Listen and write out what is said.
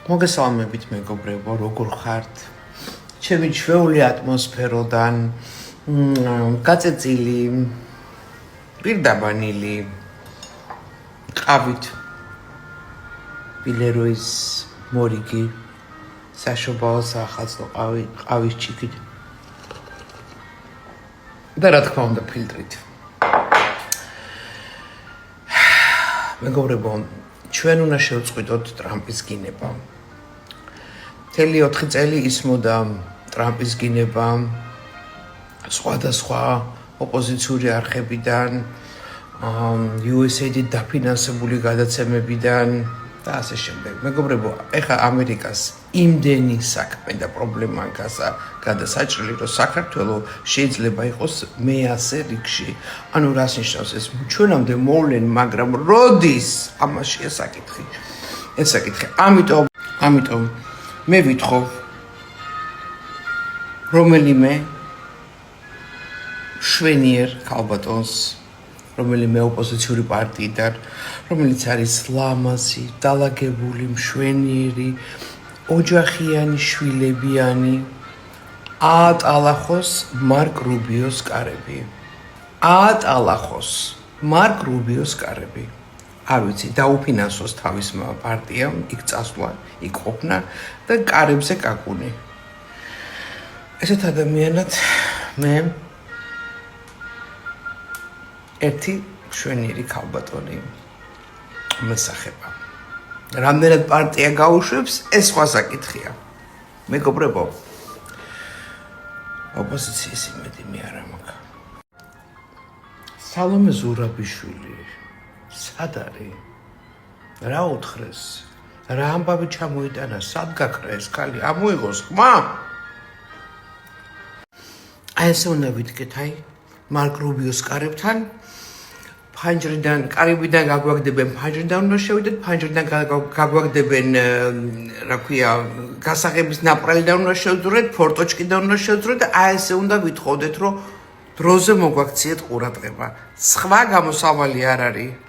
მოგესალმებით მეგობრებო, როგორ ხართ? ჩემი ჩვეული ატმოსფეროდან გაწეწილი, პირდაბანილი, ყავით ბილეროის მორიგი, საშობაო საახალწლო ყავის ჩიქით და რა თქმა უნდა ფილტრით. მეგობრებო, ჩვენ უნდა შევწყვიტოთ ტრამპის გინება. მთელი 4 წელი ისმოდა ტრამპის გინება სხვადასხვა ოპოზიციური არხებიდან, USAID დაფინანსებული გადაცემებიდან და ასე შემდეგ. მეგობრებო, ეხა ამერიკას იმდენი საქმე და პრობლემა გადასაჭრელი, რომ საქართველოს შეიძლება იყოს მე-100 რიგში. ანუ რას ნიშნავს ეს? ჩვენამდე მოვლენ, მაგრამ როდის? ამაშია საკითხი. ეს საკითხი. ამიტომ მე ვითხოვ რომელიმე შვენიერ ქალბატონს, რომელიმე ოპოზიციური პარტიიდან, რომელიც არის ლამაზი, დალაგებული, მშვენიერი, ოჯახიანი, შვილებიანი, აატალახოს მარკ რუბიოს კარები. აატალახოს მარკ რუბიოს კარები. არ ვიცი, დაუფინანსოს თავის პარტიამ, იქ წასვლა, იქ ყოფნა და კარებზე კაკუნი. ესეთ ადამიანად მე ერთი შვენიერი ქალბატონი მესახება. რამდენად პარტია გაუშვებს, ეს სხვა საკითხია. მეგობრებო, ოპოზიციის იმედი მე არ მაქვს. სალომე ზურაბიშვილი სად არის? რა უთხრეს? რა ამბავი ჩამოიტანა? სად გაქრა ეს ქალი? ამოიღოს ხმა? აი ესე უნდა ვიდგეთ, აი მარკ რუბიოს კარებთან ფანჯრიდან, კარიბიდან გაგვაგდებენ, ფანჯრიდან უნდა შევიდეთ, ფანჯრიდან გაგვაგდებენ, რა ქვია, გასაღების ნაპრალიდან უნდა შევძურეთ, ფორტოჩკიდან უნდა შევძურეთ, აი ესე უნდა ვითხოვდეთ, რომ დროზე მოგვაქციეთ ყურადღება. სხვა გამოსავალი არ არის.